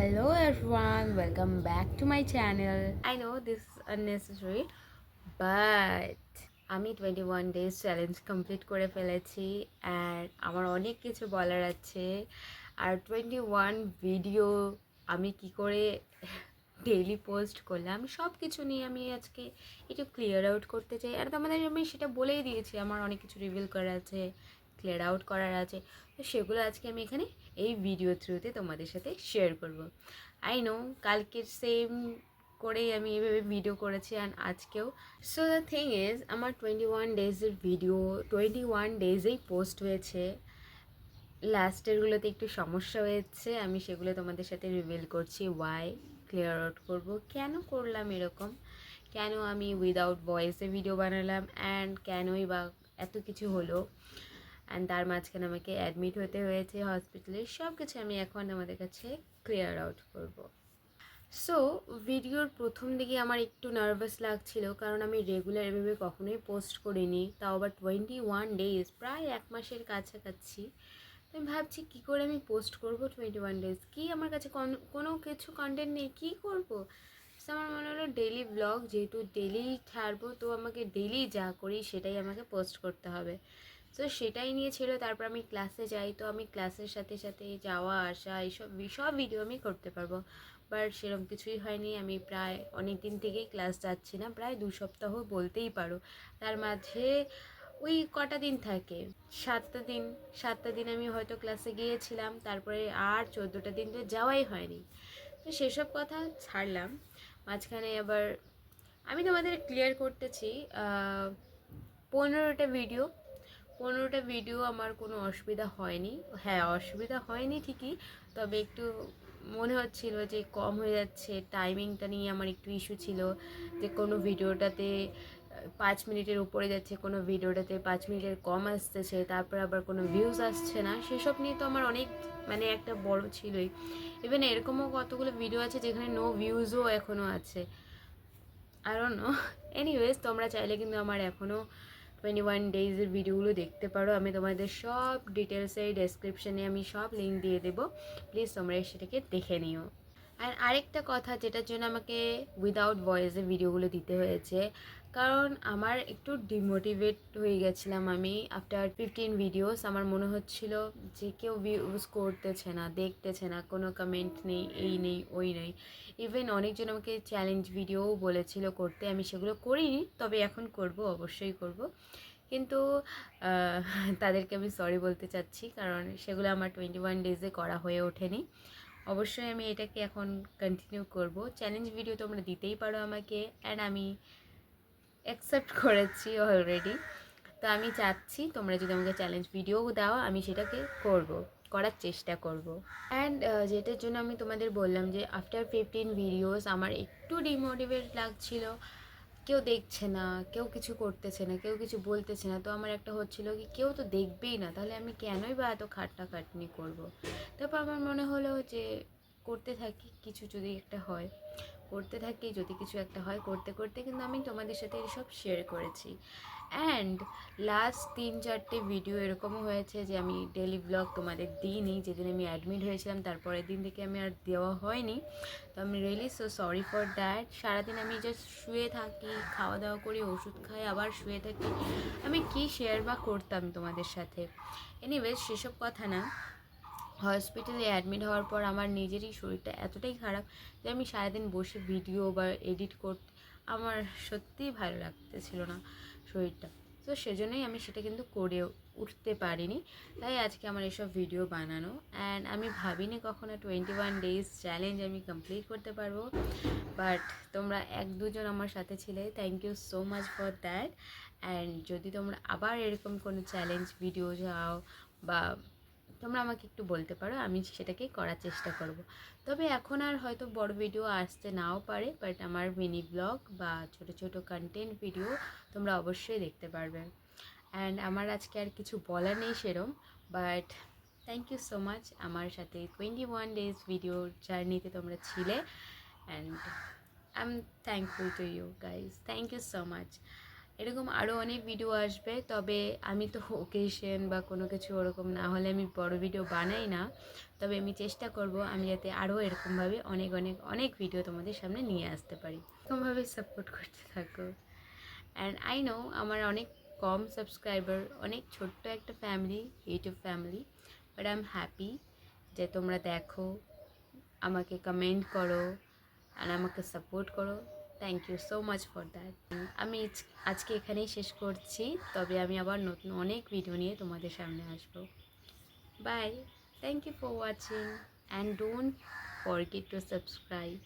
Hello everyone, welcome back to my channel. I know this is unnecessary, but আমি 21 days challenge complete করে ফেলেছি and আমার অনেক কিছু বলার আছে। আর 21 ভিডিও আমি কি করে ডেইলি পোস্ট করলাম সব কিছু নিয়ে আমি আজকে একটু ক্লিয়ার আউট করতে চাই। আর তোমাদের আমি সেটা বলেই দিয়েছি, আমার অনেক কিছু রিভিল করার আছে, ক্লিয়ার আউট করার আছে। তো সেগুলো আজকে আমি এখানে এই ভিডিও থ্রুতে তোমাদের সাথে শেয়ার করব। আই নো কালকের সেম করেই আমি এভাবে ভিডিও করেছি অ্যান্ড আজকেও। সো দ্য থিং ইজ, আমার 21 ডেজের ভিডিও 21 ডেজেই পোস্ট হয়েছে। লাস্টেরগুলোতে একটু সমস্যা হয়েছে, আমি সেগুলো তোমাদের সাথে রিভিল করছি। ওয়াই ক্লিয়ার আউট করবো কেন করলাম এরকম, কেন আমি উইদাউট ভয়েসে ভিডিও বানালাম অ্যান্ড কেনই বা এত কিছু হলো অ্যান্ড তার মাঝখানে আমাকে অ্যাডমিট হতে হয়েছে হসপিটালে। সব কিছু আমি এখন আমাদের কাছে ক্লিয়ার আউট করব। সো ভিডিওর প্রথম দিকে আমার একটু নার্ভাস লাগছিল, কারণ আমি রেগুলার এভাবে কখনোই পোস্ট করিনি, তাও আবার 21 ডেজ, প্রায় এক মাসের কাছাকাছি। তো আমি ভাবছি কী করে আমি পোস্ট করবো 21 ডেজ, কি আমার কাছে কোনো কিছু কন্টেন্ট নেই, কী করবো। আমার মনে হলো ডেইলি ব্লগ, যেহেতু ডেইলি ছাড়বো তো আমাকে ডেইলি যা করি সেটাই আমাকে পোস্ট করতে হবে। তো সেটাই নিয়ে ছিল। তারপর আমি ক্লাসে যাই, তো আমি ক্লাসের সাথে সাথে যাওয়া আসা এইসব সব ভিডিও আমি করতে পারবো, বাট সেরকম কিছুই হয়নি। আমি প্রায় অনেক দিন থেকেই ক্লাস যাচ্ছি না, প্রায় 2 সপ্তাহ বলতেই পারো। তার মাঝে ওই কটা দিন থাকে, 7টা দিন, 7টা দিন আমি হয়তো ক্লাসে গিয়েছিলাম, তারপরে আর 14টা দিন তো যাওয়াই হয়নি। তো সেসব কথা ছাড়লাম, মাঝখানে আবার আমি তোমাদের ক্লিয়ার করতেছি। 15টা ভিডিও, 15টা ভিডিও আমার কোনো অসুবিধা হয়নি। হ্যাঁ, অসুবিধা হয়নি ঠিকই, তবে একটু মনে হচ্ছিল যে কম হয়ে যাচ্ছে। টাইমিংটা নিয়ে আমার একটু ইস্যু ছিল, যে কোনো ভিডিওটাতে 5 মিনিটের উপরে যাচ্ছে, কোনো ভিডিওটাতে 5 মিনিটের কম আসতেছে, তারপর আবার কোনো ভিউজ আসছে না। সেসব নিয়ে তো আমার অনেক একটা বড় ছিলই। ইভেন এরকমও কতগুলো ভিডিও আছে যেখানে নো ভিউজও এখনও আছে। I don't know. এনিওয়েজ, তোমরা চাইলে কিন্তু আমার এখনও 21 ডেজের ভিডিওগুলো দেখতে পারো। আমি তোমাদের সব ডিটেলসে ডেসক্রিপশানে আমি সব লিঙ্ক দিয়ে দেবো, প্লিজ তোমরা সেটাকে দেখে নিও। আর আরেকটা কথা, যেটার জন্য আমাকে উইদাউট ভয়েসে ভিডিওগুলো দিতে হয়েছে, কারণ আমার একটু ডিমোটিভেট হয়ে গেছিলাম আমি। আফটার 15 ভিডিওস আমার মনে হচ্ছিল যে কেউ ভিউজ করতেছে না, দেখতেছে না, কোনো কমেন্ট নেই, এই নেই, ওই নেই। ইভেন অনেকজন আমাকে চ্যালেঞ্জ ভিডিওও বলেছিল করতে, আমি সেগুলো করিনি, তবে এখন করব, অবশ্যই করব। কিন্তু তাদেরকে আমি সরি বলতে চাচ্ছি, কারণ সেগুলো আমার 21 ডেজে করা হয়ে ওঠেনি। অবশ্যই আমি এটাকে এখন কন্টিনিউ করব। চ্যালেঞ্জ ভিডিও তোমরা দিতেই পারো আমাকে, অ্যান্ড আমি অ্যাকসেপ্ট করেছি অলরেডি। তো আমি চাচ্ছি তোমরা যদি আমাকে চ্যালেঞ্জ ভিডিও দাও, আমি সেটাকে করার চেষ্টা করব। অ্যান্ড যেটার জন্য আমি তোমাদের বললাম যে আফটার 15 ভিডিওস আমার একটু ডিমোটিভেট লাগছিল, কেউ দেখছে না, কেউ কিছু করতেছে না, কেউ কিছু বলতেছে না। তো আমার একটা হচ্ছিল কি, কেউ তো দেখবেই না, তাহলে আমি কেনই বা এত খাটনি করব। তারপর আমার মনে হলো যে করতে থাকি, কিছু যদি একটা হয় করতে থাকি, যদি কিছু একটা হয় করতে করতে কিন্তু আমি তোমাদের সাথে এসব শেয়ার করেছি। অ্যান্ড লাস্ট 3-4টে ভিডিও এরকমও হয়েছে যে আমি ডেলি ব্লগ তোমাদের দিইনি। যেদিন আমি অ্যাডমিট হয়েছিলাম তারপরের দিন থেকে আমি আর দেওয়া হয়নি, তো আমি really so sorry for that. সারাদিন আমি জাস্ট শুয়ে থাকি, খাওয়া দাওয়া করি, ওষুধ খাই, আবার শুয়ে থাকি। আমি কি শেয়ার বা করতাম তোমাদের সাথে। এনিওয়েজ, সেসব কথা না। হসপিটালে অ্যাডমিট হওয়ার পর আমার নিজেরই শরীরটা এতটাই খারাপ যে আমি সারাদিন বসে ভিডিও বা এডিট করতে আমার সত্যিই ভালো লাগতেছিল না শরীরটা। তো সেজন্যই আমি সেটা কিন্তু করে উঠতে পারিনি। তাই আজকে আমার এসব ভিডিও বানানো। অ্যান্ড আমি ভাবিনি কখনো 21 ডেজ চ্যালেঞ্জ আমি কমপ্লিট করতে পারবো, বাট তোমরা 1-2 জন আমার সাথে ছিলে, thank you so much for that. And যদি তোমরা আবার এরকম কোনো চ্যালেঞ্জ ভিডিও চাও বা তোমরা আমাকে একটু বলতে পারো, আমি সেটাকে করার চেষ্টা করব। তবে এখন আর হয়তো বড় ভিডিও আসতে নাও পারে, বাট আমার মিনি ব্লগ বা ছোট ছোট কন্টেন্ট ভিডিও তোমরা অবশ্যই দেখতে পারবে। অ্যান্ড আমার আজকে আর কিছু বলার নেই সেরম, but thank you so much আমার সাথে 21 ডেজ ভিডিওর জার্নিতে তোমরা ছিলে। And I am thankful to you guys, thank you so much. এরকম আরও অনেক ভিডিও আসবে, তবে আমি তো ওকেশন বা কোনো কিছু ওরকম না হলে আমি বড় ভিডিও বানাই না। তবে আমি চেষ্টা করব আমি যাতে আরও এরকমভাবে অনেক অনেক অনেক ভিডিও তোমাদের সামনে নিয়ে আসতে পারি। এরকমভাবে সাপোর্ট করতে থাকো। অ্যান্ড আই নো আমার অনেক কম সাবস্ক্রাইবার, অনেক ছোট্ট একটা family, YouTube family, but I am happy যে তোমরা দেখো, আমাকে কমেন্ট করো আর আমাকে সাপোর্ট করো। Thank you so much for that. আমি আজকে এখানেই শেষ করছি, তবে আমি আবার নতুন অনেক ভিডিও নিয়ে তোমাদের সামনে আসবো। Bye, thank you for watching and don't forget to subscribe.